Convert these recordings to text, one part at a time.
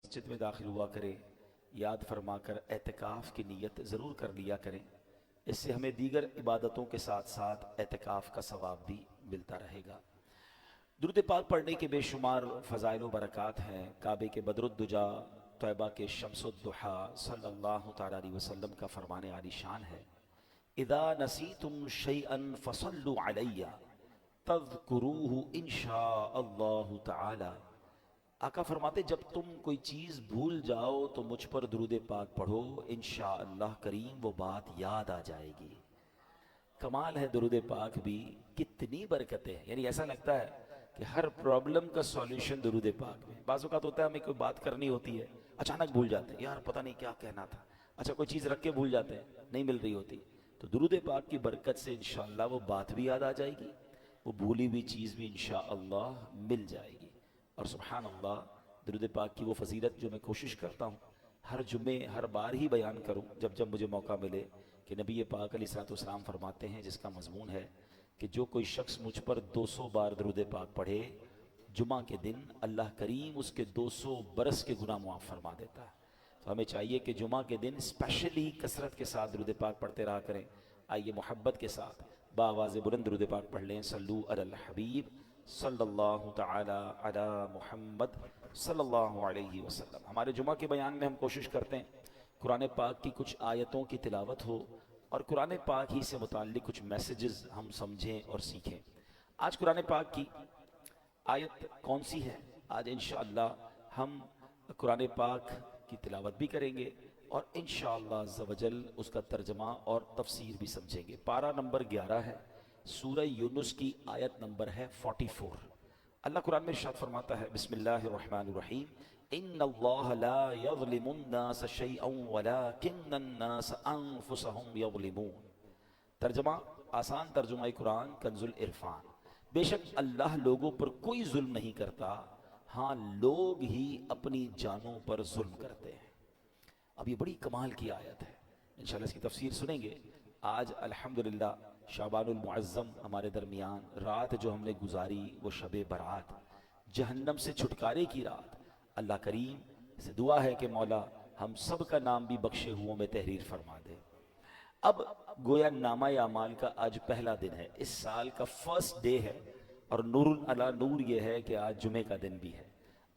مسجد میں داخل ہوا کریں یاد فرما کر اعتکاف کی نیت ضرور کر لیا کریں، اس سے ہمیں دیگر عبادتوں کے ساتھ ساتھ اعتکاف کا ثواب بھی ملتا رہے گا۔ درود پاک پڑھنے کے بے شمار فضائل و برکات ہیں۔ کعبے کے بدر الدجا، طیبہ کے شمس الضحیٰ صلی اللہ تعالیٰ علیہ وسلم کا فرمان عالی شان ہے، اذا نسیتم شیئا فصلوا علی تذکروہ انشاء اللہ تعالی۔ آقا فرماتے جب تم کوئی چیز بھول جاؤ تو مجھ پر درود پاک پڑھو، انشاءاللہ کریم وہ بات یاد آ جائے گی۔ کمال ہے درود پاک بھی، کتنی برکتیں ہیں۔ یعنی ایسا لگتا ہے کہ ہر پرابلم کا سولیوشن درود پاک میں۔ بعض اوقات ہوتا ہے ہمیں کوئی بات کرنی ہوتی ہے، اچانک بھول جاتے ہیں، یار پتہ نہیں کیا کہنا تھا، اچھا کوئی چیز رکھ کے بھول جاتے ہیں، نہیں مل رہی ہوتی، تو درود پاک کی برکت سے انشاءاللہ وہ بات بھی یاد آ جائے گی، وہ بھولی ہوئی چیز بھی انشاءاللہ مل جائے گی۔ اور سبحان اللہ، درود پاک کی وہ فضیلت جو میں کوشش کرتا ہوں ہر جمعے ہر بار ہی بیان کروں جب جب مجھے موقع ملے، کہ نبی پاک علیہ الصلوۃ والسلام فرماتے ہیں، جس کا مضمون ہے کہ جو کوئی شخص مجھ پر 200 بار درود پاک پڑھے جمعہ کے دن، اللہ کریم اس کے 200 برس کے گناہ معاف فرما دیتا ہے۔ تو ہمیں چاہیے کہ جمعہ کے دن اسپیشلی کثرت کے ساتھ درود پاک پڑھتے رہا کریں۔ آئیے محبت کے ساتھ بآواز بلند درود پاک پڑھ لیں۔ صلو علی الحبیب صلی اللہ تعالی علی محمد صلی اللہ علیہ وسلم۔ ہمارے جمعہ کے بیان میں ہم کوشش کرتے ہیں قرآن پاک کی کچھ آیتوں کی تلاوت ہو اور قرآن پاک ہی سے متعلق کچھ میسیجز ہم سمجھیں اور سیکھیں۔ آج قرآن پاک کی آیت کون سی ہے؟ آج انشاءاللہ ہم قرآن پاک کی تلاوت بھی کریں گے اور انشاءاللہ عز و جل اس کا ترجمہ اور تفسیر بھی سمجھیں گے۔ پارہ نمبر 11 ہے، سورہ یونس کی آیت نمبر ہے 44۔ اللہ قرآن میں ارشاد فرماتا ہے، بسم اللہ الرحمن الرحیم، ان اللہ لا یظلم الناس شیئا ولکن الناس انفسهم یظلمون۔ ترجمہ، آسان ترجمہ قرآن کنز العرفان، بے شک اللہ لوگوں پر کوئی ظلم نہیں کرتا، ہاں لوگ ہی اپنی جانوں پر ظلم کرتے ہیں۔ اب یہ بڑی کمال کی آیت ہے، انشاءاللہ اس کی تفسیر سنیں گے۔ آج الحمدللہ شعبان المعظم ہمارے درمیان، رات جو ہم نے گزاری وہ شب برات، جہنم سے چھٹکارے کی رات۔ اللہ کریم سے دعا ہے کہ مولا ہم سب کا نام بھی بخشے ہوں میں تحریر فرما دے۔ اب گویا نامہ اعمال کا آج پہلا دن ہے، اس سال کا فرسٹ ڈے ہے، اور نور علی نور یہ ہے کہ آج جمعے کا دن بھی ہے۔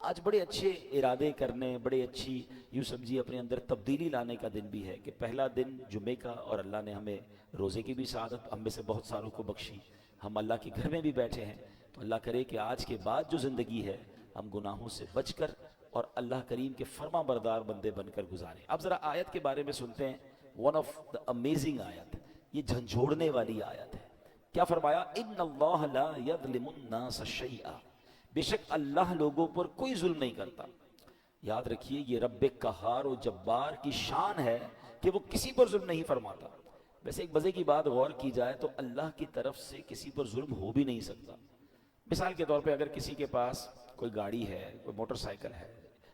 آج بڑے اچھے ارادے کرنے، بڑے اچھی یوں سمجھیے اپنے اندر تبدیلی لانے کا دن بھی ہے کہ پہلا دن جمعے کا، اور اللہ نے ہمیں روزے کی بھی سعادت ہم میں سے بہت ساروں کو بخشی، ہم اللہ کے گھر میں بھی بیٹھے ہیں۔ تو اللہ کرے کہ آج کے بعد جو زندگی ہے ہم گناہوں سے بچ کر اور اللہ کریم کے فرما بردار بندے بن کر گزاریں۔ اب ذرا آیت کے بارے میں سنتے ہیں، ون آف دا امیزنگ آیت، یہ جھنجھوڑنے والی آیت ہے۔ کیا فرمایا؟ ان اللہ لا یظلم الناس شیئا، بے شک اللہ لوگوں پر کوئی ظلم نہیں کرتا۔ یاد رکھیے یہ رب قہار و جبار کی شان ہے کہ وہ کسی پر ظلم نہیں فرماتا۔ ویسے ایک مزے کی بات غور کی جائے تو اللہ کی طرف سے کسی پر ظلم ہو بھی نہیں سکتا۔ مثال کے طور پہ اگر کسی کے پاس کوئی گاڑی ہے، کوئی موٹر سائیکل ہے،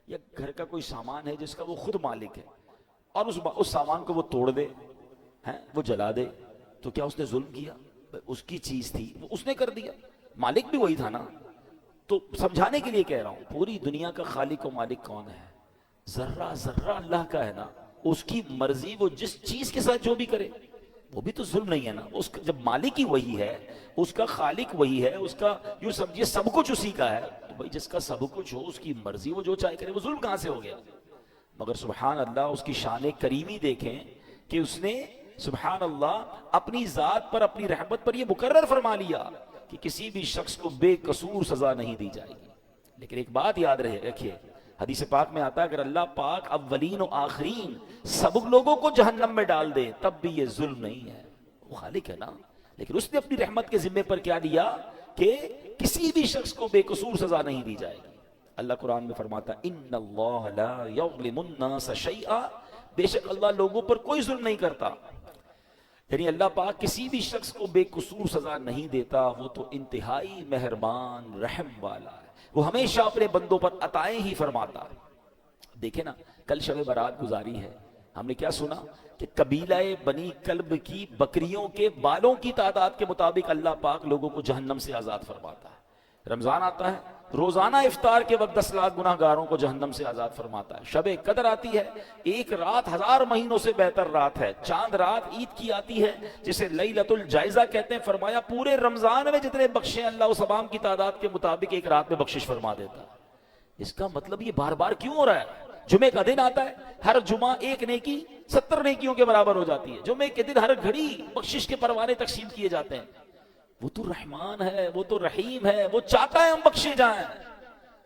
یا گھر کا کوئی سامان ہے جس کا وہ خود مالک ہے، اور اس سامان کو وہ توڑ دے، وہ جلا دے، تو کیا اس نے ظلم کیا؟ اس کی چیز تھی، وہ اس نے کر دیا، مالک بھی وہی تھا نا۔ تو سمجھانے کے لیے کہہ رہا ہوں، پوری دنیا کا خالق و مالک کون ہے؟ ذرہ ذرہ اللہ کا ہے نا، اس کی مرضی، وہ جس چیز کے ساتھ جو بھی کرے وہ بھی تو ظلم نہیں ہے نا۔ اس کا جب مالک ہی وہی ہے، اس کا خالق وہی ہے، اس کا یوں سمجھیے سب کچھ اسی کا ہے، تو بھائی جس کا سب کچھ ہو، اس کی مرضی، وہ جو چاہے کرے، وہ ظلم کہاں سے ہو گیا؟ مگر سبحان اللہ اس کی شان کریمی دیکھیں کہ اس نے سبحان اللہ اپنی ذات پر، اپنی رحمت پر یہ مقرر فرما لیا کہ کسی بھی شخص کو بے قصور سزا نہیں دی جائے گی۔ لیکن ایک بات یاد رکھیے، حدیث پاک میں آتا ہے اگر اللہ پاک اولین و آخرین سب لوگوں کو جہنم میں ڈال دے تب بھی یہ ظلم نہیں ہے، وہ خالق ہے نا۔ لیکن اس نے اپنی رحمت کے ذمے پر کیا لیا کہ کسی بھی شخص کو بے قصور سزا نہیں دی جائے گی۔ اللہ قرآن میں فرماتا ہے ان اللہ لا یظلم الناس شیئا، بے شک اللہ لوگوں پر کوئی ظلم نہیں کرتا۔ یعنی اللہ پاک کسی بھی شخص کو بے قصور سزا نہیں دیتا، وہ تو انتہائی مہربان رحم والا ہے، وہ ہمیشہ اپنے بندوں پر عطائیں ہی فرماتا ہے۔ دیکھیں نا، کل شب برات گزاری ہے، ہم نے کیا سنا کہ قبیلہ بنی کلب کی بکریوں کے بالوں کی تعداد کے مطابق اللہ پاک لوگوں کو جہنم سے آزاد فرماتا ہے۔ رمضان آتا ہے روزانہ افطار کے وقت 10 لاکھ گناہ گاروں کو جہنم سے آزاد فرماتا ہے. شب قدر آتی ہے، ایک رات 1000 مہینوں سے بہتر رات ہے. چاند رات عید کی آتی ہے جسے لیلۃ الجائزہ کہتے ہیں. فرمایا پورے رمضان میں جتنے بخشے اللہ اس عوام کی تعداد کے مطابق ایک رات میں بخشش فرما دیتا ہے. اس کا مطلب یہ بار بار کیوں ہو رہا ہے؟ جمعے کا دن آتا ہے، ہر جمعہ ایک نیکی 70 نیکیوں کے برابر ہو جاتی ہے. جمعے کے دن ہر گھڑی بخشش کے پروانے تقسیم کیے جاتے ہیں. وہ تو رحمان ہے، وہ تو رحیم ہے، وہ چاہتا ہے ہم بخشے جائیں.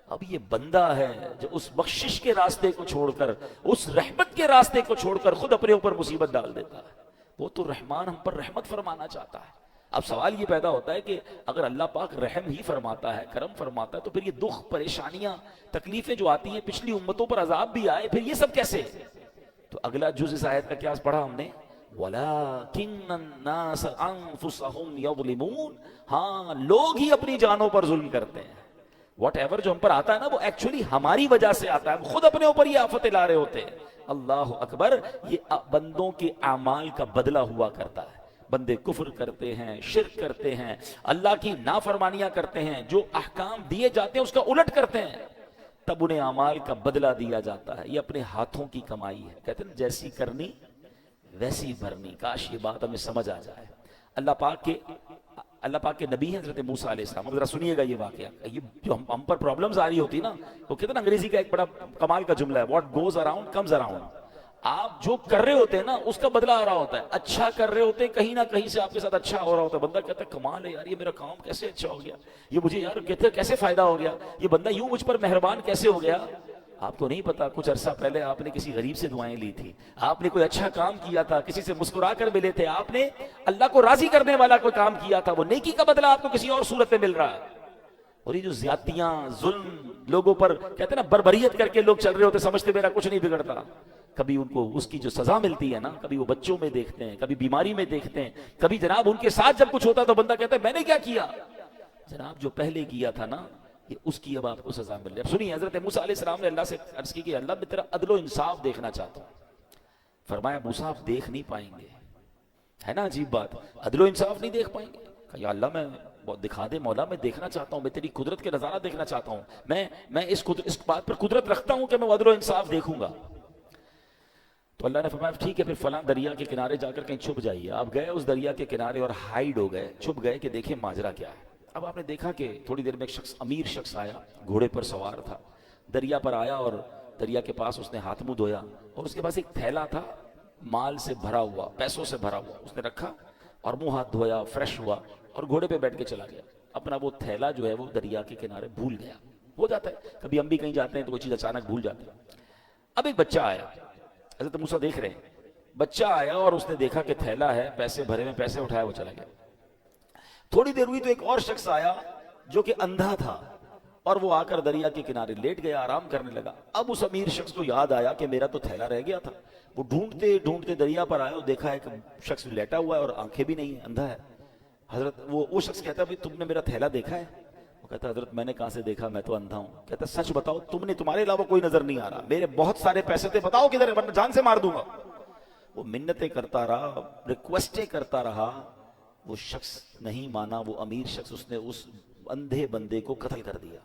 اب یہ بندہ ہے جو اس بخشش کے راستے کو چھوڑ کر، اس رحمت کے راستے کو چھوڑ کر خود اپنے اوپر مصیبت ڈال دیتا ہے. وہ تو رحمان ہم پر رحمت فرمانا چاہتا ہے. اب سوال یہ پیدا ہوتا ہے کہ اگر اللہ پاک رحم ہی فرماتا ہے، کرم فرماتا ہے، تو پھر یہ دکھ، پریشانیاں، تکلیفیں جو آتی ہیں، پچھلی امتوں پر عذاب بھی آئے، پھر یہ سب کیسے؟ تو اگلا جز اس آیت کا کیا پڑھا ہم نے؟ وَلَكِنَّ النَّاسَ أَنفُسَهُمْ يَظْلِمُونَ. ہاں، لوگ ہی اپنی جانوں پر ظلم کرتے ہیں. واٹ ایور جو ہم پر آتا ہے نا، وہ ایکچولی ہماری وجہ سے آتا ہے. ہم خود اپنے اوپر یہ آفتیں لا رہے ہوتے ہیں. اللہ اکبر. یہ بندوں کے اعمال کا بدلہ ہوا کرتا ہے. بندے کفر کرتے ہیں، شرک کرتے ہیں، اللہ کی نافرمانیاں کرتے ہیں، جو احکام دیے جاتے ہیں اس کا الٹ کرتے ہیں، تب انہیں اعمال کا بدلہ دیا جاتا ہے. یہ اپنے ہاتھوں کی کمائی ہے. کہتے ہیں جیسی کرنی ویسی بھرنی. کاش یہ بات ہمیں سمجھ آ جائے. اللہ پاک کے نبی ہیں حضرت موسیٰ علیہ السلام. ذرا سنیے گا یہ واقعہ. یہ جو ہم پر پرابلمز آ رہی ہوتی نا، وہ کہتے ہیں انگریزی کا ایک بڑا کمال کا جملہ ہے، what goes around comes around. آپ جو کر رہے ہوتے ہیں نا اس کا بدلہ آ رہا ہوتا ہے. اچھا کر رہے ہوتے ہیں، کہیں نہ کہیں سے آپ کے ساتھ اچھا ہو رہا ہوتا ہے. بندہ کہتا ہے کمال ہے یار، یہ میرا کام کیسے اچھا ہو گیا، یہ مجھے یار کہتے ہیں کیسے فائدہ ہو گیا، یہ بندہ یوں مجھ پر مہربان کیسے ہو گیا. آپ کو نہیں پتا کچھ عرصہ پہلے آپ نے کسی غریب سے دعائیں لی تھی، آپ نے کوئی اچھا کام کیا تھا، کسی سے مسکرا کر ملے تھے، آپ نے اللہ کو راضی کرنے والا کوئی کام کیا تھا. وہ نیکی کا بدلہ آپ کو کسی اور صورت میں مل رہا ہے. اور یہ جو زیادتیاں، ظلم، لوگوں پر کہتے ہیں نا بربریت کر کے لوگ چل رہے ہوتے، سمجھتے میرا کچھ نہیں بگڑتا. کبھی ان کو اس کی جو سزا ملتی ہے نا، کبھی وہ بچوں میں دیکھتے ہیں، کبھی بیماری میں دیکھتے ہیں، کبھی جناب ان کے ساتھ جب کچھ ہوتا تو بندہ کہتا ہے میں نے کیا کیا. جناب جو پہلے کیا تھا نا، یہ اس کی اب آپ کو سزا مل رہی ہے. اب سنیے، حضرت موسیٰ علیہ السلام نے اللہ سے عرض کی کہ اللہ میں تیرا عدل و انصاف دیکھنا چاہتا ہوں. فرمایا موسیٰ آپ دیکھ نہیں پائیں گے. ہے نا عجیب بات، عدل و انصاف نہیں دیکھ پائیں گے. کہا یا اللہ میں دکھا دے مولا، میں دیکھنا چاہتا ہوں، میں تیری قدرت کے نظارہ دیکھنا چاہتا ہوں. میں اس بات پر قدرت رکھتا ہوں کہ میں عدل و انصاف دیکھوں گا. تو اللہ نے فرمایا ٹھیک ہے، پھر فلاں دریا کے کنارے جا کر کہیں چھپ جائیے. آپ گئے اس دریا کے کنارے اور ہائیڈ ہو گئے، چھپ گئے کہ دیکھیں ماجرا کیا ہے. اب آپ نے دیکھا کہ تھوڑی دیر میں ایک شخص، امیر شخص آیا، گھوڑے پر سوار تھا، دریا پر آیا اور دریا کے پاس اس نے ہاتھ منہ دھویا اور اس کے پاس ایک تھیلا تھا مال سے بھرا ہوا، پیسوں سے بھرا ہوا. اس نے رکھا اور منہ ہاتھ دھویا، فریش ہوا اور گھوڑے پہ بیٹھ کے چلا گیا. اپنا وہ تھیلا جو ہے وہ دریا کے کنارے بھول گیا. ہو جاتا ہے کبھی ہم بھی کہیں جاتے ہیں تو کوئی چیز اچانک بھول جاتے ہیں. اب ایک بچہ آیا، حضرت موسیٰ دیکھ رہے ہیں، بچہ آیا اور اس نے دیکھا کہ تھیلا ہے، پیسے بھرے میں، پیسے اٹھایا، وہ چلا گیا. تھوڑی دیر ہوئی تو ایک اور شخص آیا جو کہ اندھا تھا اور وہ آ کر دریا کے کنارے لیٹ گیا، آرام کرنے لگا. اب اس امیر شخص کو یاد آیا کہ میرا تو تھیلا رہ گیا تھا. وہ ڈھونڈتے ڈھونڈتے دریا پر آیا اور دیکھا ایک شخص لیٹا ہوا ہے اور آنکھیں بھی نہیں ہیں، اندھا ہے. حضرت وہ شخص کہتا ہے تم نے میرا تھیلا دیکھا ہے؟ وہ کہتا ہے حضرت میں نے کہاں سے دیکھا، میں تو اندھا ہوں. کہتا ہے سچ بتاؤ، تمہارے علاوہ کوئی نظر نہیں آ رہا، میرے بہت سارے پیسے تھے، بتاؤ کدھر ہے ورنہ جان سے مار دوں گا. وہ منتیں کرتا رہا، ریکویسٹیں کرتا رہا. وہ شخص نہیں مانا، وہ امیر شخص، اس نے اس اندھے بندے کو قتل کر دیا.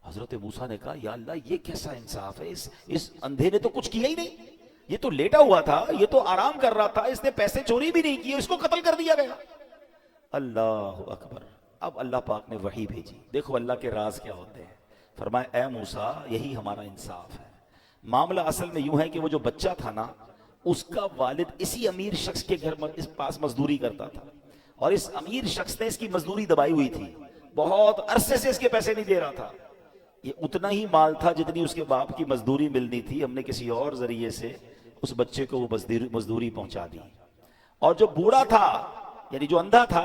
حضرت موسیٰ نے کہا یا اللہ یہ کیسا انصاف ہے، اس اندھے نے تو کچھ کیا ہی نہیں، یہ تو لیٹا ہوا تھا، یہ تو آرام کر رہا تھا، اس نے پیسے چوری بھی نہیں کیے، اس کو قتل کر دیا گیا. اللہ اکبر. اب اللہ پاک نے وحی بھیجی. دیکھو اللہ کے راز کیا ہوتے ہیں. فرمایا اے موسیٰ یہی ہمارا انصاف ہے. معاملہ اصل میں یوں ہے کہ وہ جو بچہ تھا نا، اس کا والد اسی امیر شخص کے گھر اس پاس مزدوری کرتا تھا اور اس امیر شخص نے اس کی مزدوری دبائی ہوئی تھی، بہت عرصے سے اس کے پیسے نہیں دے رہا تھا. یہ اتنا ہی مال تھا جتنی اس کے باپ کی مزدوری ملنی تھی. ہم نے کسی اور ذریعے سے اس بچے کو وہ مزدوری پہنچا دی. اور جو بوڑھا تھا یعنی جو اندھا تھا،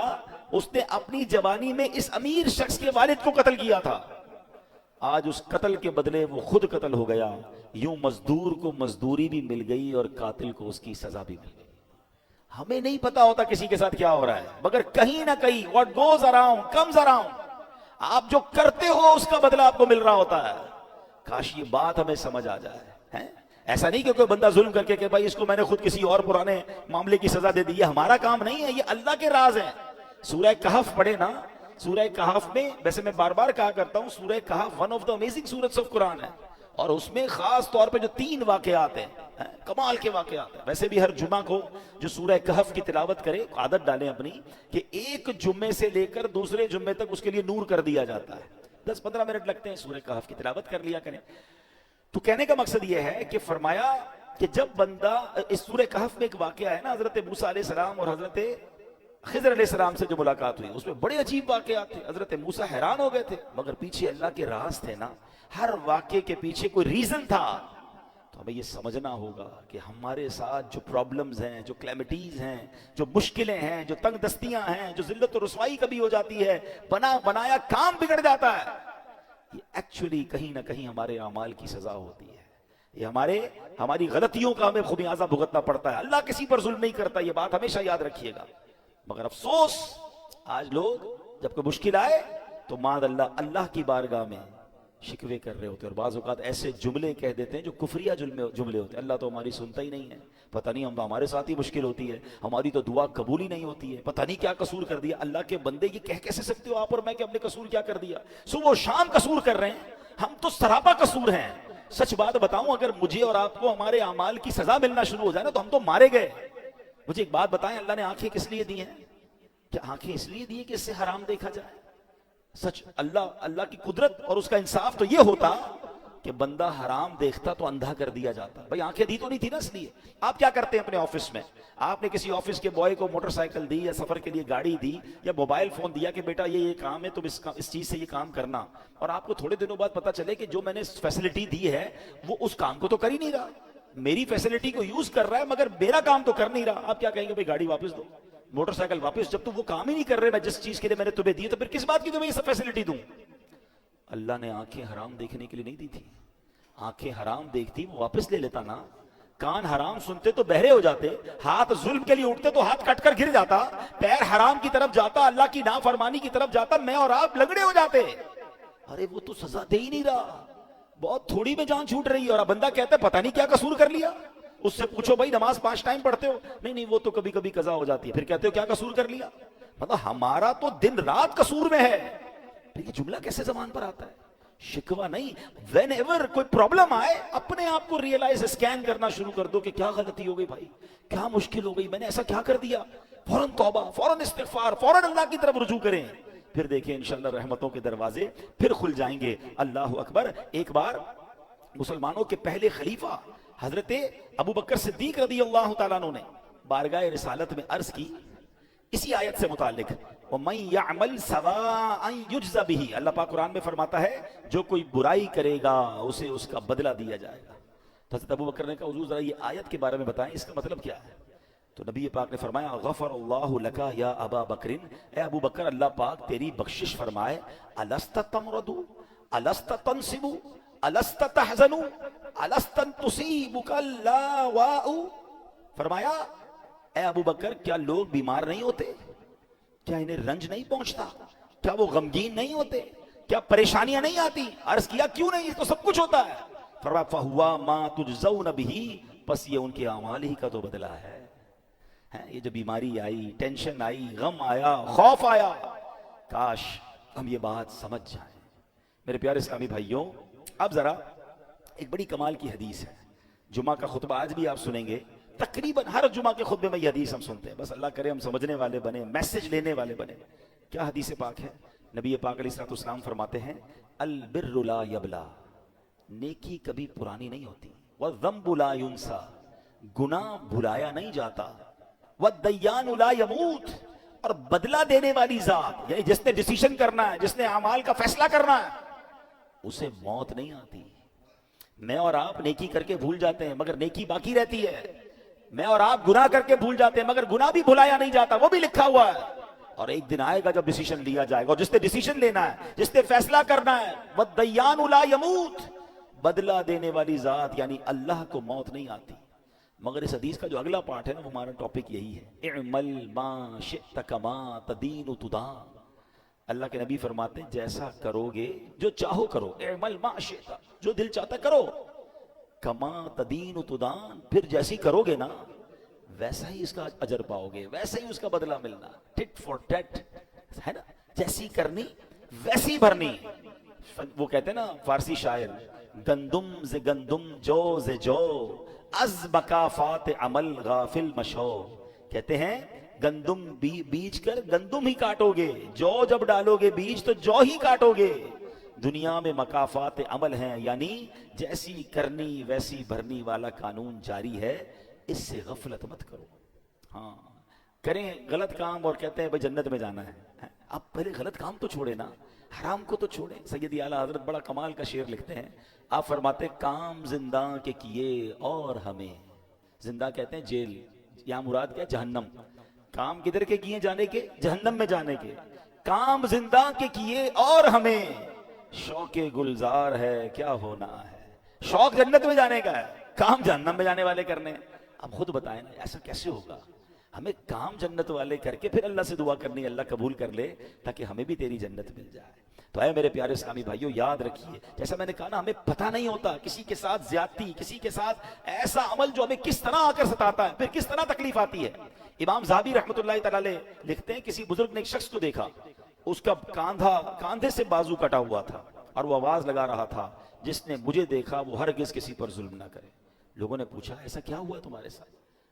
اس نے اپنی جوانی میں اس امیر شخص کے والد کو قتل کیا تھا. آج اس قتل کے بدلے وہ خود قتل ہو گیا. یوں مزدور کو مزدوری بھی مل گئی اور قاتل کو اس کی سزا بھی مل گئی. ہمیں نہیں پتا ہوتا کسی کے ساتھ کیا ہو رہا ہے، مگر کہیں نہ کہیں what goes around comes around. آپ جو کرتے ہو اس کا بدلہ آپ کو مل رہا ہوتا ہے. کاش یہ بات ہمیں سمجھ آ جائے. ایسا نہیں کہ کوئی بندہ ظلم کر کے کہ بھائی اس کو میں نے خود کسی اور پرانے معاملے کی سزا دے دی. یہ ہمارا کام نہیں ہے، یہ اللہ کے راز ہیں. سورہ کہف پڑھے نا، سورہ کہف میں، ویسے میں بار بار کہا کرتا ہوں، سورہ کہف one of the amazing surahs of Quran ہے، اور اس میں خاص طور پہ جو 3 واقعات ہیں کمال کے واقعات ہیں۔ ویسے بھی ہر جمعہ کو جو سورہ کہف کی تلاوت کرے، عادت ڈالیں اپنی کہ ایک جمعے سے لے کر دوسرے جمعے تک اس کے لیے نور کر دیا جاتا ہے، 10-15 منٹ لگتے ہیں، سورہ کہف کی تلاوت کر لیا کریں۔ تو کہنے کا مقصد یہ ہے کہ فرمایا کہ جب بندہ، اس سورہ کہف میں ایک واقعہ ہے نا، حضرت موسیٰ علیہ السلام اور حضرت خضر علیہ السلام سے جو ملاقات ہوئی، اس میں بڑے عجیب واقعات تھے۔ حضرت موسیٰ حیران ہو گئے تھے، مگر پیچھے اللہ کے راز تھے نا، ہر واقعے کے پیچھے کوئی ریزن تھا۔ تو ہمیں یہ سمجھنا ہوگا کہ ہمارے ساتھ جو پرابلمز ہیں، جو کلیمٹیز ہیں، جو مشکلیں ہیں، جو تنگ دستیاں ہیں، جو ذلت و رسوائی کبھی ہو جاتی ہے، بنایا کام بگڑ جاتا ہے، یہ ایکچولی کہیں نہ کہیں ہمارے اعمال کی سزا ہوتی ہے، یہ ہماری غلطیوں کا ہمیں خمیازہ بھگتنا پڑتا ہے۔ اللہ کسی پر ظلم نہیں کرتا، یہ بات ہمیشہ یاد رکھیے گا۔ مگر افسوس، آج لوگ جب کوئی مشکل آئے تو معاذ اللہ اللہ کی بارگاہ میں شکوے کر رہے ہوتے ہیں، اور بعض اوقات ایسے جملے کہہ دیتے ہیں جو کفریہ جملے ہوتے ہیں۔ اللہ تو ہماری سنتا ہی نہیں ہے، پتہ نہیں ہمارے ساتھ ہی مشکل ہوتی ہے، ہماری تو دعا قبول ہی نہیں ہوتی ہے، پتہ نہیں کیا قصور کر دیا۔ اللہ کے بندے یہ کہہ کیسے سکتے ہو آپ اور میں کہ ہم نے قصور کیا کر دیا؟ صبح و شام قصور کر رہے ہیں، ہم تو سراپا قصور ہیں۔ سچ بات بتاؤں، اگر مجھے اور آپ کو ہمارے اعمال کی سزا ملنا شروع ہو جائے نا تو ہم تو مارے گئے۔ مجھے ایک بات بتائیں، اللہ نے آنکھیں کس لیے دی ہیں؟ کیا آنکھیں اس لیے دی ہیں کہ اس سے حرام دیکھا جائے؟ سچ اللہ کی قدرت اور اس کا انصاف تو یہ ہوتا کہ بندہ حرام دیکھتا تو اندھا کر دیا جاتا۔ بھائی آنکھیں دی تو نہیں تھی نا اس لیے۔ آپ کیا کرتے ہیں اپنے آفس میں؟ آپ نے کسی آفس کے بوائے کو موٹر سائیکل دی یا سفر کے لیے گاڑی دی یا موبائل فون دیا کہ بیٹا یہ کام ہے، تم اس چیز سے یہ کام کرنا، اور آپ کو تھوڑے دنوں بعد پتا چلے کہ جو میں نے فیسلٹی دی ہے وہ اس کام کو تو کر ہی نہیں رہا، میری فیسلٹی کو یوز کر رہا ہے مگر میرا کام تو کر نہیں رہا۔ آپ کیا کہیں گے؟ بھائی گاڑی واپس دو، موٹر سائیکل واپس، جب تم وہ کام ہی نہیں کر رہے میں جس چیز کے لیے میں نے تمہیں دی، تو پھر کس بات کی تمہیں یہ سب فیسلٹی دوں؟ اللہ نے آنکھیں حرام دیکھنے کے لیے نہیں دی تھی، آنکھیں حرام دیکھتی وہ واپس لے لیتا نا، کان حرام سنتے تو بہرے ہو جاتے، ہاتھ ظلم کے لیے اٹھتے تو ہاتھ کٹ کر گر جاتا، پیر حرام کی طرف جاتا، اللہ کی نافرمانی کی طرف جاتا، میں اور آپ لنگڑے ہو جاتے۔ ارے وہ تو سزا دے ہی نہیں رہا، بہت تھوڑی میں جان چھوٹ رہی ہے، اور بندہ کہتا ہے پتہ نہیں کیا قصور کر لیا۔ اس سے پوچھو بھائی نماز 5 ٹائم پڑھتے ہو؟ نہیں وہ تو کبھی کبھی قضا ہو جاتی ہے۔ پھر کہتے ہو کیا قصور کر لیا؟ مطلب ہمارا تو دن رات قصور میں ہے۔ پھر یہ جملہ کیسے زبان پر آتا ہے؟ شکوہ نہیں، وین ایور کوئی پرابلم آئے اپنے آپ کو ریئلائز، اسکین کرنا شروع کر دو کہ کیا غلطی ہو گئی بھائی، کیا مشکل ہو گئی، میں نے ایسا کیا کر دیا، فوراً توبہ، فوراً استغفار، فوراً اللہ کی طرف رجوع کریں۔ پھر دیکھیں انشاءاللہ رحمتوں کے دروازے پھر کھل جائیں گے۔ اللہ اکبر۔ ایک بار مسلمانوں کے پہلے خلیفہ حضرت ابو بکر صدیق رضی اللہ تعالیٰ عنہ نے بارگاہ رسالت میں عرض کی اسی آیت سے متعلق، وَمَن يَعْمَلْ سَوَاءً يُجْزَ بِهِ، اللہ پاک قرآن میں فرماتا ہے جو کوئی برائی کرے گا اسے اس کا بدلہ دیا جائے گا۔ تو حضرت ابو بکر نے کہا حضور ذرا یہ آیت کے بارے میں بتائیں، اس کا مطلب کیا ہے؟ تو نبی پاک نے فرمایا غفر اللہ لکا یا ابا بکرن، اے ابو بکر اللہ پاک تیری بخشش فرمائے، الست تمرد الست تنصب الست تحزن الست تصیبک اللاواء، فرمایا اے ابو بکر کیا لوگ بیمار نہیں ہوتے؟ کیا انہیں رنج نہیں پہنچتا؟ کیا وہ غمگین نہیں ہوتے؟ کیا پریشانیاں نہیں آتی؟ عرض کیا کیوں نہیں، اس تو سب کچھ ہوتا ہے۔ فرمایا فہوا ما تجزون بہ، پس یہ ان کے اعمال ہی کا تو بدلہ ہے۔ یہ جو بیماری آئی، ٹینشن آئی، غم آیا، خوف آیا، کاش ہم یہ بات سمجھ جائیں۔ میرے پیارے اسلامی بھائیوں، اب ذرا ایک بڑی کمال کی حدیث ہے، جمعہ کا خطبہ آج بھی آپ سنیں گے، تقریباً ہر جمعہ کے خطبے میں یہ حدیث ہم سنتے ہیں، بس اللہ کرے ہم سمجھنے والے بنے، میسج لینے والے بنے۔ کیا حدیث پاک ہے؟ نبی پاک علیہ الصلوۃ والسلام فرماتے ہیں البر لا یبلا، نیکی کبھی پرانی نہیں ہوتی، والذنب لا ینسا، گناہ بھلایا نہیں جاتا، والدیان لا یموت، اور بدلہ دینے والی ذات یعنی جس نے ڈیسیشن کرنا ہے، جس نے اعمال کا فیصلہ کرنا ہے، اسے موت نہیں آتی۔ میں اور آپ نیکی کر کے بھول جاتے ہیں مگر نیکی باقی رہتی ہے، میں اور آپ گناہ کر کے بھول جاتے ہیں مگر گناہ بھی بھلایا نہیں جاتا، وہ بھی لکھا ہوا ہے، اور ایک دن آئے گا جب ڈیسیشن لیا جائے گا، اور جس نے ڈیسیشن لینا ہے، جس نے فیصلہ کرنا ہے، والدیان لا یموت، بدلہ دینے والی ذات یعنی اللہ کو موت نہیں آتی۔ مگر اس حدیث کا جو اگلا پارٹ ہے نا، وہ ہمارا ٹاپک یہی ہے، اعمل ما شئت کما تدین تدان، اللہ کے نبی فرماتے ہیں جیسا کرو گے جو چاہو کرو، اعمل ما شئت، جو دل چاہتا کرو، کما تدین تدان، پھر جیسی کرو گے نا ویسا ہی اس کا اجر پاؤ گے، ویسا ہی اس کا بدلہ ملنا، ٹٹ فار ٹٹ ہے نا، جیسی کرنی ویسی بھرنی. وہ کہتے ہیں نا فارسی شاعر, گندم ز گندم جو ز جو از مکافات عمل غافل مشو. کہتے ہیں گندم بیج کر گندم ہی کاٹو گے, جو جب ڈالو گے بیج تو جو ہی کاٹو گے. دنیا میں مکافات عمل ہیں, یعنی جیسی کرنی ویسی بھرنی والا قانون جاری ہے, اس سے غفلت مت کرو. ہاں کریں غلط کام اور کہتے ہیں بھائی جنت میں جانا ہے, آپ پہلے غلط کام تو چھوڑے نا, حرام کو تو چھوڑیں. سیدی اعلیٰ حضرت بڑا کمال کا شعر لکھتے ہیں, آپ فرماتے کام زندہ کے کیے اور ہمیں. زندہ کہتے ہیں جیل, یہاں مراد کیا جہنم. کام کدھر کے کیے جانے کے, جہنم میں جانے کے. کام زندہ کے کیے اور ہمیں شوق گلزار ہے کیا ہونا ہے. شوق جنت میں جانے کا ہے, کام جہنم میں جانے والے کرنے. اب خود بتائیں نا ایسا کیسے ہوگا. ہمیں کام جنت والے کر کے پھر اللہ سے دعا کرنی, اللہ قبول کر لے تاکہ ہمیں بھی تیری جنت مل جائے. تو اے میرے پیارے اسلامی بھائیو, یاد رکھیے جیسا میں نے کہا نا, ہمیں پتہ نہیں ہوتا کسی کے ساتھ زیادتی, کسی کے ساتھ ایسا عمل جو ہمیں کس طرح آ کر ستاتا ہے, پھر کس طرح تکلیف آتی ہے. امام زہبی رحمۃ اللہ تعالی لکھتے ہیں کسی بزرگ نے ایک شخص کو دیکھا, اس کا کاندھے سے بازو کٹا ہوا تھا اور وہ آواز لگا رہا تھا, جس نے مجھے دیکھا وہ ہرگز کسی پر ظلم نہ کرے. لوگوں نے پوچھا ایسا کیا ہوا تمہارے ساتھ؟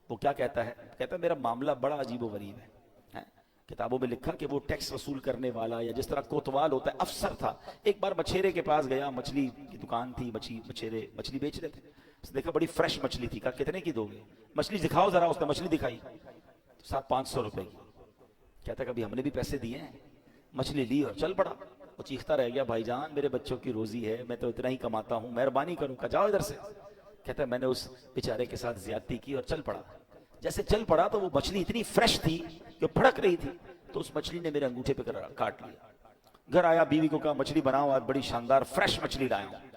وہ کیا کہتا ہے, کہتا ہے میرا معاملہ بڑا عجیب و غریب ہے. کتابوں میں لکھا کہ وہ ٹیکس وصول کرنے والا یا جس طرح کوتوال ہوتا ہے افسر تھا. ایک بار مچھیرے کے پاس گیا, مچھلی کی دکان تھی, مچھیرے مچھلی بیچ رہے تھے. اس نے دیکھا بڑی فریش مچھلی تھی, کہا کتنے کی دو گے؟ مچھلی دکھاؤ ذرا. اس نے مچھلی دکھائی, 500 روپے کی. کہتا کبھی ہم نے بھی پیسے دیے ہیں. مچھلی لی اور چل پڑا. وہ چیختا رہ گیا, بھائی جان میرے بچوں کی روزی ہے, میں تو اتنا ہی کماتا ہوں, مہربانی کروں. کہا جاؤ ادھر سے. کہتا ہے میں نے اس بیچارے کے ساتھ زیادتی کی اور چل پڑا. جیسے چل پڑا تو وہ مچھلی اتنی فریش تھی کہ پھڑک رہی تھی, تو اس مچھلی نے میرے انگوٹھے پہ کاٹ لیا. گھر آیا, بیوی کو کہا مچھلی بناؤ, آج بڑی شاندار فریش مچھلی لایا ہوں.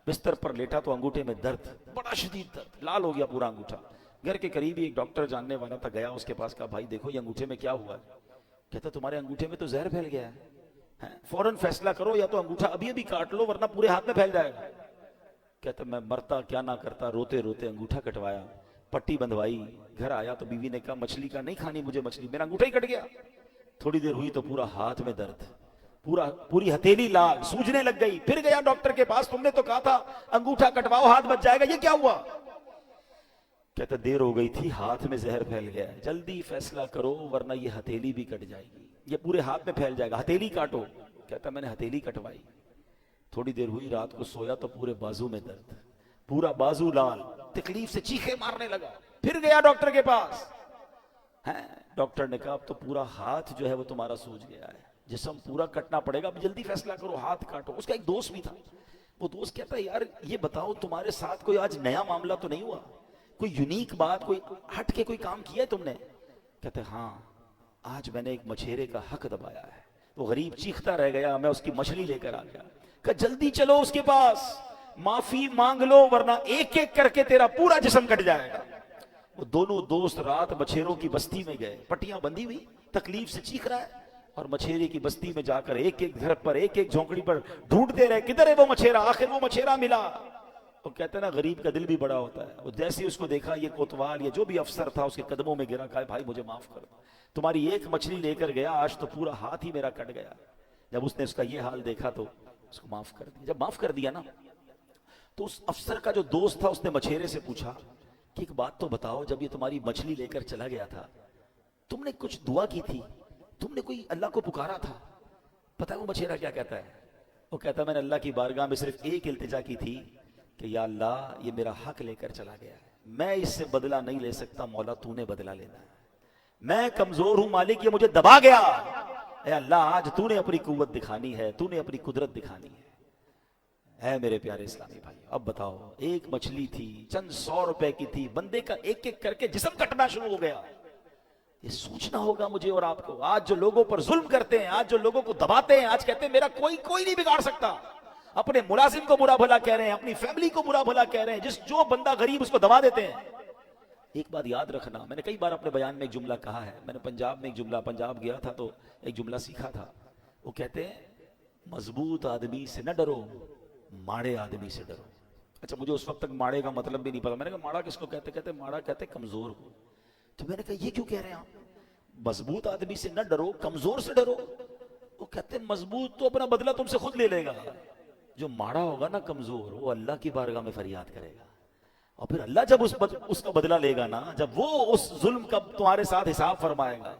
بستر پر لیٹا تو انگوٹھے میں درد, بڑا شدید درد, لال ہو گیا پورا انگوٹھا. گھر کے قریب ہی ایک ڈاکٹر جاننے والا تھا, گیا اس کے پاس, کہا بھائی دیکھو یہ انگوٹھے میں کیا ہوا ہے. کہتا تمہارے انگوٹھے میں تو زہر پھیل گیا ہے, فوراً فیصلہ کرو, یا تو انگوٹھا ابھی ابھی کاٹ لو ورنہ پورے ہاتھ میں پھیل جائے گا. کہتا میں مرتا کیا نہ کرتا, روتے روتے انگوٹھا کٹوایا, پٹی بندھوائی. گھر آیا تو بیوی نے کہا مچھلی کا نہیں کھانی مجھے مچھلی, میرا انگوٹھا ہی کٹ گیا. تھوڑی دیر ہوئی تو پورا ہاتھ میں درد, پوری ہتھیلی لال, سوجنے لگ گئی. پھر گیا ڈاکٹر کے پاس, تم نے تو کہا تھا انگوٹھا کٹواؤ ہاتھ بچ جائے گا, یہ کیا ہوا؟ کہتا دیر ہو گئی تھی, ہاتھ میں زہر پھیل گیا, جلدی فیصلہ کرو ورنہ یہ ہتھیلی بھی کٹ جائے گی, یہ پورے ہاتھ میں پھیل جائے گا, ہتھیلی کاٹو. کہتا میں نے ہتھیلی کٹوائی. تھوڑی دیر ہوئی, رات کو سویا تو پورے بازو میں درد, پورا بازو لال, تکلیف سے چیخے مارنے لگا. پھر گیا ڈاکٹر کے پاس, ڈاکٹر نے کہا اب تو پورا ہاتھ جو ہے وہ تمہارا سوج گیا ہے, جسم پورا کٹنا پڑے گا, اب جلدی فیصلہ کرو, ہاتھ کاٹو. اس کا ایک دوست بھی تھا, وہ دوست کہتا ہے یار یہ بتاؤ تمہارے ساتھ کوئی آج نیا معاملہ تو نہیں ہوا, کوئی یونیک بات, کوئی ہٹ کے کوئی کام کیا ہے تم نے؟ کہتے ہاں آج میں نے ایک مچھیرے کا حق دبایا ہے. وہ غریب چیختا رہ گیا, میں اس کی مچھلی لے کر آ گیا. کہ جلدی چلو اس کے پاس, معافی مانگ لو ورنہ ایک ایک کر کے تیرا پورا جسم کٹ جائے گا. وہ دونوں دوست رات مچھیروں کی بستی میں گئے, پٹیاں بندھی ہوئی, تکلیف سے چیخ رہا ہے, اور مچھیرے کی بستی میں جا کر ایک ایک گھر پر, ایک ایک جھونکڑی پر ڈھونڈتے رہے, کدھر ہے وہ مچھیرا. آخر وہ مچھیرا ملا. وہ کہتے ہیں نا غریب کا دل بھی بڑا ہوتا ہے. وہ جیسے ہی اس کو دیکھا, یہ کوتوال یا جو بھی افسر تھا اس کے قدموں میں گرا, کہا بھائی مجھے معاف کر دو, تمہاری ایک مچھلی لے کر گیا, آج تو پورا ہاتھ ہی میرا کٹ گیا. جب اس نے اس کا یہ حال دیکھا تو اس کو معاف کر دیا. جب معاف کر دیا نا, تو اس افسر کا جو دوست تھا اس نے مچھیرے سے پوچھا کہ ایک بات تو بتاؤ, جب یہ تمہاری مچھلی لے کر چلا گیا تھا تم نے کچھ دعا کی تھی, تم نے کوئی اللہ کو پکارا تھا؟ پتہ ہے وہ مچھیرا کیا کہتا ہے؟ وہ کہتا ہے میں نے اللہ کی بارگاہ میں صرف ایک التجا کی تھی کہ یا اللہ یہ میرا حق لے کر چلا گیا ہے, میں اس سے بدلہ نہیں لے سکتا, مولا تو نے بدلہ لینا ہے, میں کمزور ہوں مالک, یہ مجھے دبا گیا, اے اللہ آج تو نے اپنی قوت دکھانی ہے, تو نے اپنی قدرت دکھانی ہے. اے میرے پیارے اسلامی بھائی, اب بتاؤ ایک مچھلی تھی, چند 100 روپے کی تھی, بندے کا ایک ایک کر کے جسم کٹنا شروع ہو گیا. یہ سوچنا ہوگا مجھے اور آپ کو, آج جو لوگوں پر ظلم کرتے ہیں, آج جو لوگوں کو دباتے ہیں, آج کہتے ہیں میرا کوئی نہیں بگاڑ سکتا, اپنے ملازم کو برا بھلا کہہ رہے ہیں, اپنی فیملی کو برا بھلا کہہ رہے ہیں, جو بندہ غریب اس کو دبا دیتے ہیں. ایک بات یاد رکھنا, میں نے کئی بار اپنے بیان میں ایک جملہ کہا ہے, میں نے پنجاب میں ایک جملہ, پنجاب گیا تھا تو ایک جملہ سیکھا تھا. وہ کہتے ہیں مضبوط آدمی سے نہ ڈرو, ماڑے آدمی سے ڈرو. اچھا مجھے اس وقت تک ماڑے کا مطلب بھی نہیں پتا, میں نے کہا ماڑا کس کو کہتے؟ کہتے ماڑا کہتے کمزور کو. تو میں نے کہا یہ کیوں کہہ رہے ہیں آپ, مضبوط آدمی سے نہ ڈرو کمزور سے ڈرو. وہ کہتے ہیں مضبوط تو اپنا بدلہ تم سے خود لے لے گا، جو ماڑا ہوگا نا کمزور، وہ اللہ کی بارگاہ میں فریاد کرے گا، اور پھر اللہ جب اس کا بدلہ لے گا نا، جب وہ اس ظلم کا تمہارے ساتھ حساب فرمائے گا،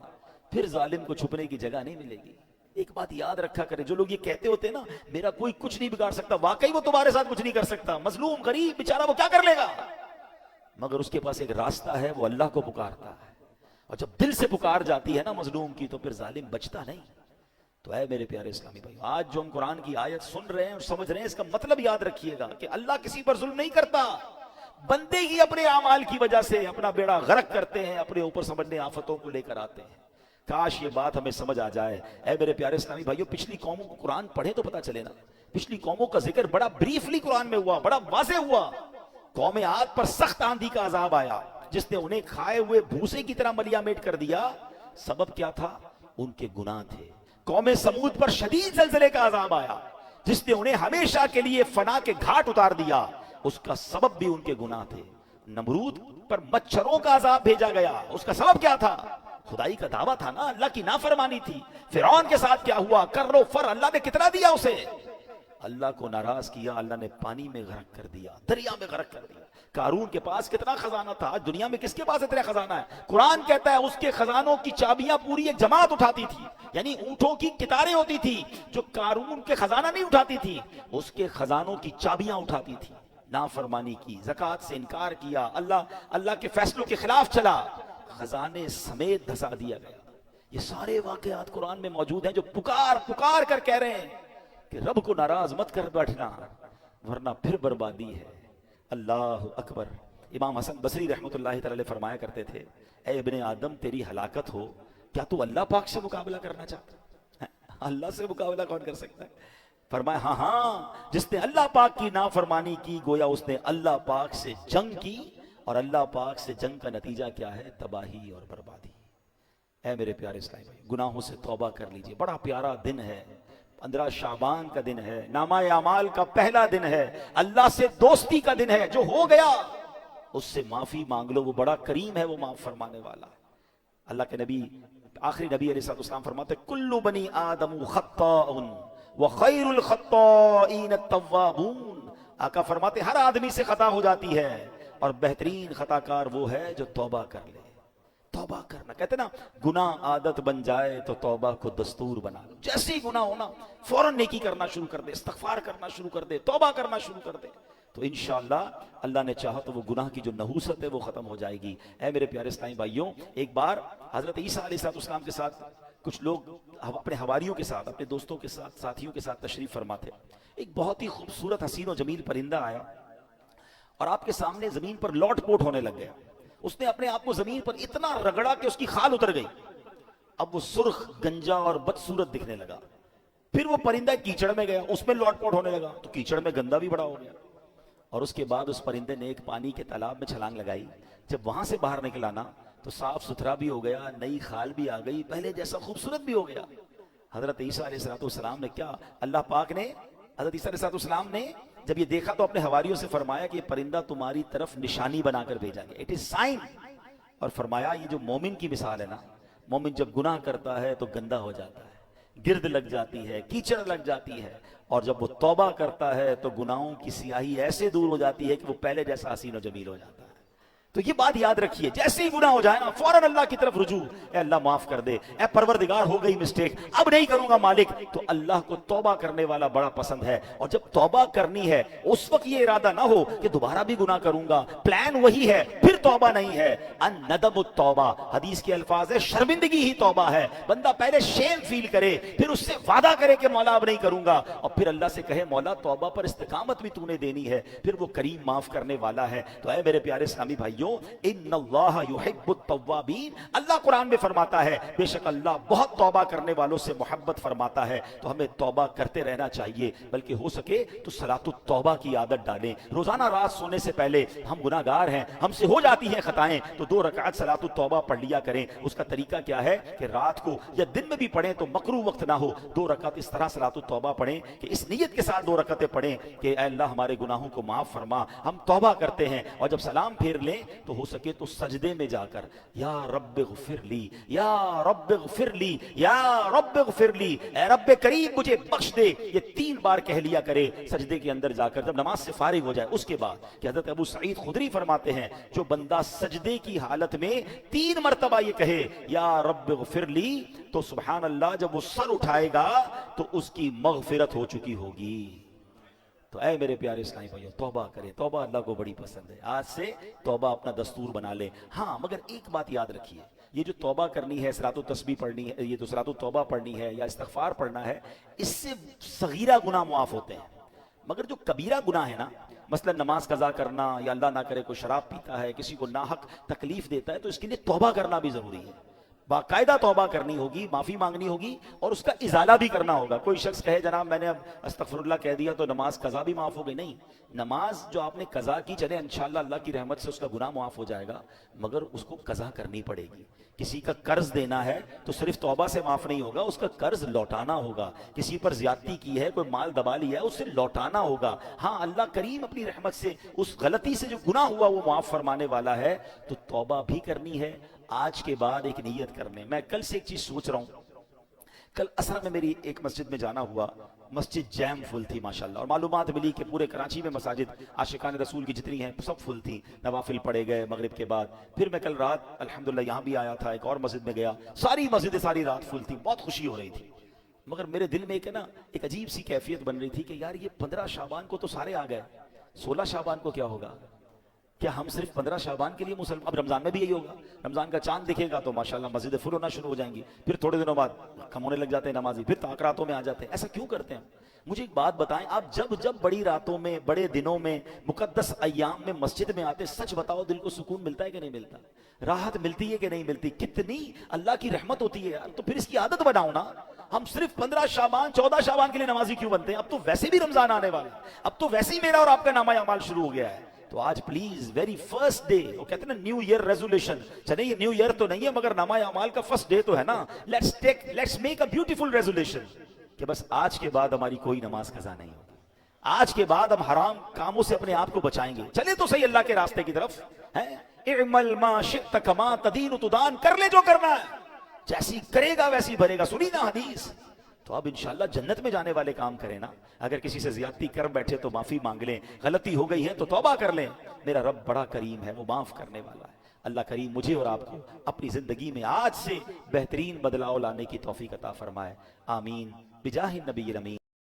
پھر ظالم کو چھپنے کی جگہ نہیں ملے گی۔ ایک بات یاد رکھا کریں، جو لوگ یہ کہتے ہوتے ہیں نا میرا کوئی کچھ نہیں بگاڑ سکتا، واقعی وہ تمہارے ساتھ کچھ نہیں کر سکتا، مظلوم غریب بیچارہ وہ کیا کر لے گا، مگر اس کے پاس ایک راستہ ہے، وہ اللہ کو پکارتا ہے، اور جب دل سے پکار جاتی ہے نا مظلوم کی، تو پھر ظالم بچتا نہیں۔ تو اے میرے پیارے اسلامی بھائی، آج جو ہم قرآن کی آیت سن رہے ہیں اور سمجھ رہے ہیں، اس کا مطلب یاد رکھیے گا کہ اللہ کسی پر ظلم نہیں کرتا، بندے ہی اپنے اعمال کی وجہ سے اپنا بیڑا غرق کرتے ہیں، اپنے اوپر سمجھنے آفتوں کو لے کر آتے ہیں۔ کاش یہ بات ہمیں سمجھ آ جائے۔ اے میرے پیارے اسلامی بھائیوں، پچھلی قوموں کو قرآن پڑھے تو پتہ چلے نا، پچھلی قوموں کا ذکر بڑا بریفلی قرآن میں ہوا، بڑا واضح ہوا۔ قوم عاد پر سخت آندھی کا عذاب آیا، جس نے انہیں کھائے ہوئے بھوسے کی طرح ملیا میٹ کر دیا۔ سبب کیا تھا؟ ان کے گناہ تھے۔ قوم سمود پر شدید زلزلے کا عذاب آیا، جس نے انہیں ہمیشہ کے لیے فنا کے گھاٹ اتار دیا، اس کا سبب بھی ان کے گناہ تھے۔ نمرود پر مچھروں کا عذاب بھیجا گیا، اس کا سبب کیا تھا؟ خدائی کا دعویٰ تھا نا، اللہ کی نافرمانی تھی۔ فرعون کے ساتھ کیا ہوا؟ کر و فر، اللہ نے کتنا دیا اسے، اللہ کو ناراض کیا، اللہ نے پانی میں غرق کر دیا، دریا میں غرق کر دیا۔ قارون کے پاس کتنا خزانہ تھا، آج دنیا میں کس کے پاس اتنا خزانہ ہے؟ قرآن کہتا ہے اس کے خزانوں کی چابیاں پوری ایک جماعت اٹھاتی تھی، یعنی اونٹوں کی کتاریں ہوتی تھی جو قارون کے خزانہ نہیں اٹھاتی تھی، اس کے خزانوں کی چابیاں اٹھاتی تھی۔ نافرمانی کی، زکوٰۃ سے انکار کیا، اللہ کے فیصلوں کے خلاف چلا، خزانے سمیت دھسا دیا گیا۔ یہ سارے واقعات قرآن میں موجود ہیں، جو پکار پکار کر کہہ رہے ہیں کہ رب کو ناراض مت کر بیٹھنا ورنہ پھر بربادی ہے۔ اللہ اکبر۔ امام حسن بصری رحمۃ اللہ تعالی علیہ فرمایا کرتے تھے، اے ابن آدم تیری ہلاکت ہو، کیا تو اللہ پاک سے مقابلہ کرنا چاہتا ہے؟ اللہ سے مقابلہ کون کر سکتا ہے؟ فرمایا ہاں، جس نے اللہ پاک کی نافرمانی کی گویا اس نے اللہ پاک سے جنگ کی، اور اللہ پاک سے جنگ کا نتیجہ کیا ہے؟ تباہی اور بربادی۔ اے میرے پیارے اسلامی بھائی، گناہوں سے توبہ کر لیجئے۔ بڑا پیارا دن ہے، 15 شعبان کا دن ہے، نامہ اعمال کا پہلا دن ہے، اللہ سے دوستی کا دن ہے۔ جو ہو گیا اس سے معافی مانگ لو، وہ بڑا کریم ہے، وہ معاف فرمانے والا۔ اللہ کے نبی، آخری نبی علیہ السلام فرماتے کل بنی آدم خطاء وخیر الخطائین التوابون۔ آقا فرماتے ہر آدمی سے خطا ہو جاتی ہے، اور بہترین خطا کار وہ ہے جو توبہ کر لے۔ توبہ کرنا، کہتے نا گناہ عادت بن جائے تو توبہ کو دستور بنا لو۔ جیسے ہی گناہ ہونا فوراً نیکی کرنا شروع کر دے، استغفار کرنا شروع کر دے، توبہ کرنا شروع کر دے، تو انشاءاللہ اللہ نے چاہا تو وہ گناہ کی جو نحوست ہے وہ ختم ہو جائے گی۔ اے میرے پیارے اسلامی بھائیوں، ایک بار حضرت عیسیٰ علیہ السلام کے ساتھ کچھ لوگ اپنے حواریوں کے ساتھ، اپنے دوستوں کے ساتھ، ساتھیوں کے ساتھ تشریف فرما تھے۔ ایک بہت ہی خوبصورت حسین و جمیل پرندہ آیا اور آپ کے سامنے زمین پر لوٹ پوٹ ہونے لگ گیا۔ اس نے اپنے آپ کو زمین پر اتنا رگڑا کہ اس کی خال اتر گئی۔ اب وہ سرخ، گنجا اور بدصورت دکھنے لگا۔ پھر وہ پرندہ کیچڑ میں گیا، اس میں لوٹ پوٹ ہونے لگا، تو کیچڑ میں گندا بھی بڑا ہو گیا۔ اور اس کے بعد اس پرندے نے ایک پانی کے تالاب میں چھلانگ لگائی۔ جب وہاں سے باہر نکلا نا تو صاف ستھرا بھی ہو گیا، نئی خال بھی آ گئی، پہلے جیسا خوبصورت بھی ہو گیا۔ حضرت عیسیٰ علیہ السلام نے کیا، اللہ پاک نے، حضرت عیسیٰ علیہ السلام نے جب یہ دیکھا تو اپنے حواریوں سے فرمایا کہ یہ پرندہ تمہاری طرف نشانی بنا کر بھیجا گیا، اٹ از سائن۔ اور فرمایا یہ جو مومن کی مثال ہے نا، مومن جب گناہ کرتا ہے تو گندا ہو جاتا ہے، گرد لگ جاتی ہے، کیچڑ لگ جاتی ہے، اور جب وہ توبہ کرتا ہے تو گناہوں کی سیاہی ایسے دور ہو جاتی ہے کہ وہ پہلے جیسا حسین و جمیل ہو جاتا ہے۔ تو یہ بات یاد رکھیے، جیسے ہی گناہ ہو جائے نا فوراً اللہ کی طرف رجوع، اے اللہ معاف کر دے، اے پروردگار ہو گئی مسٹیک، اب نہیں کروں گا مالک۔ تو اللہ کو توبہ کرنے والا بڑا پسند ہے، اور جب توبہ کرنی ہے اس وقت یہ ارادہ نہ ہو کہ دوبارہ بھی گناہ کروں گا، پلان وہی ہے، پھر توبہ نہیں ہے۔ الندم التوبہ، حدیث کے الفاظ ہے شرمندگی ہی توبہ ہے۔ بندہ پہلے شیم فیل کرے، پھر اس سے وعدہ کرے کہ مولا اب نہیں کروں گا، اور پھر اللہ سے کہے مولا توبہ پر استقامت بھی تو نے دینی ہے، پھر وہ کریم معاف کرنے والا ہے۔ تو اے میرے پیارے اسلامی بھائیوں، ان اللہ یحب التوابین، اللہ قرآن میں فرماتا ہے بے شک اللہ بہت توبہ کرنے والوں سے محبت فرماتا ہے۔ تو ہمیں توبہ کرتے رہنا چاہیے، بلکہ ہو سکے تو صلاۃ التوبہ کی عادت ڈالیں۔ روزانہ رات سونے سے پہلے، ہم گناہگار ہیں، ہم سے ہو جاتا جاتی ہیں خطائیں تو 2 رکعت صلاۃ التوبہ پڑھ لیا کریں. اس کا طریقہ کیا ہے کہ رات کو یا دن میں بھی پڑھیں تو مکروہ وقت نہ ہو, 2 رکعت اس طرح صلاۃ التوبہ پڑھیں کہ اس نیت کے ساتھ 2 رکعتیں پڑھیں کہ اے اللہ ہمارے گناہوں کو معاف فرما, ہم توبہ کرتے ہیں. اور جب سلام پھیر لیں تو ہو سکے تو سجدے میں جا کر یا رب اغفر لی, یا رب اغفر لی, یا رب اغفر لی, اے رب کریم مجھے بخش دے, یہ 3 بار کہہ لیا کرے سجدے کے اندر جا کر جب نماز سے فارغ ہو جائے. اس کے بعد کہ حضرت ابو سعید خدری فرماتے ہیں جو بندہ سجدے کی حالت میں 3 مرتبہ یہ کہے یا رب اغفر لی تو سبحان اللہ جب وہ سر اٹھائے گا تو اس کی مغفرت ہو چکی ہوگی. تو اے میرے پیارے اسلامی بھائیو, توبہ کریں, توبہ اللہ کو بڑی پسند ہے. آج سے توبہ اپنا دستور بنا لیں. ہاں مگر ایک بات یاد رکھیے, یہ جو توبہ کرنی ہے, صلاۃ التسبیح پڑھنی ہے, یہ تو صلاۃ التوبہ پڑھنی ہے یا استغفار پڑھنا ہے, اس سے صغیرہ گناہ معاف ہوتے ہیں. مگر جو کبیرہ گناہ ہے نا, مثلا نماز قضا کرنا یا اللہ نہ کرے کوئی شراب پیتا ہے, کسی کو ناحق تکلیف دیتا ہے, تو اس کے لیے توبہ کرنا بھی ضروری ہے. باقاعدہ توبہ کرنی ہوگی, معافی مانگنی ہوگی اور اس کا ازالہ بھی کرنا ہوگا. کوئی شخص کہے جناب میں نے اب استغفر اللہ کہہ دیا تو نماز قضا بھی معاف ہو گئی. نہیں, نماز جو آپ نے قضا کی, چلے انشاءاللہ اللہ کی رحمت سے اس کا گناہ معاف ہو جائے گا, مگر اس کو قضا کرنی پڑے گی. کسی کا قرض دینا ہے تو صرف توبہ سے معاف نہیں ہوگا, اس کا قرض لوٹانا ہوگا. کسی پر زیادتی کی ہے, کوئی مال دبا لیا ہے, اسے لوٹانا ہوگا. ہاں اللہ کریم اپنی رحمت سے اس غلطی سے جو گناہ ہوا وہ معاف فرمانے والا ہے, تو توبہ بھی کرنی ہے. آج کے بعد ایک نیت کرنے, میں کل سے ایک چیز سوچ رہا ہوں. کل عصر میں میری ایک مسجد میں جانا ہوا, مسجد جیم فل تھی ماشاءاللہ, اور معلومات ملی کہ پورے کراچی میں مساجد عاشقان رسول کی جتنی ہیں سب فل تھی, نوافل پڑھے گئے مغرب کے بعد. پھر میں کل رات الحمدللہ یہاں بھی آیا تھا, ایک اور مسجد میں گیا, ساری مسجدیں ساری رات فل تھی, بہت خوشی ہو رہی تھی. مگر میرے دل میں ایک عجیب سی کیفیت بن رہی تھی کہ یار یہ 15 شعبان کو تو سارے آ گئے, 16 شعبان کو کیا ہوگا؟ کیا ہم صرف 15 شعبان کے لیے مسلمان؟ اب رمضان میں بھی یہی ہوگا, رمضان کا چاند دکھے گا تو ماشاءاللہ مسجدیں فل ہونا شروع ہو جائیں گی, پھر تھوڑے دنوں بعد کم ہونے لگ جاتے ہیں نمازی, پھر تاکراتوں میں آ جاتے ہیں. ایسا کیوں کرتے ہیں؟ مجھے ایک بات بتائیں, آپ جب بڑی راتوں میں, بڑے دنوں میں, مقدس ایام میں مسجد میں آتے, سچ بتاؤ دل کو سکون ملتا ہے کہ نہیں ملتا؟ راحت ملتی ہے کہ نہیں ملتی؟ کتنی اللہ کی رحمت ہوتی ہے یار. تو پھر اس کی عادت بناؤ نا. ہم صرف 15 شعبان 14 شعبان کے لیے نمازی کیوں بنتے ہیں؟ اب تو ویسے بھی رمضان آنے والا ہے, اب تو ویسے ہی میرا اور آپ کا نامہ اعمال شروع ہو گیا ہے. تو آج پلیز ویری فرسٹ ڈے, وہ کہتے ہیں نا نیو ایئر ریزولوشن, چلے یہ نیو ایئر تو نہیں ہے مگر نامہ اعمال کا فرسٹ ڈے تو ہے نا. Let's make a beautiful resolution کہ بس آج کے بعد ہماری کوئی نماز قضا نہیں ہوگی, آج کے بعد ہم حرام کاموں سے اپنے آپ کو بچائیں گے. چلے تو صحیح اللہ کے راستے کی طرف ہے. اعمل ما شئت کما تدین تدان, کر لے جو کرنا ہے, جیسی کرے گا ویسی بھرے گا. سنی نا حدیث. تو اب انشاءاللہ جنت میں جانے والے کام کریں نا. اگر کسی سے زیادتی کر بیٹھے تو معافی مانگ لیں, غلطی ہو گئی ہے تو توبہ کر لیں. میرا رب بڑا کریم ہے, وہ معاف کرنے والا ہے. اللہ کریم مجھے اور آپ کو اپنی زندگی میں آج سے بہترین بدلاؤ لانے کی توفیق عطا فرمائے. آمین بجاہ النبی الامین.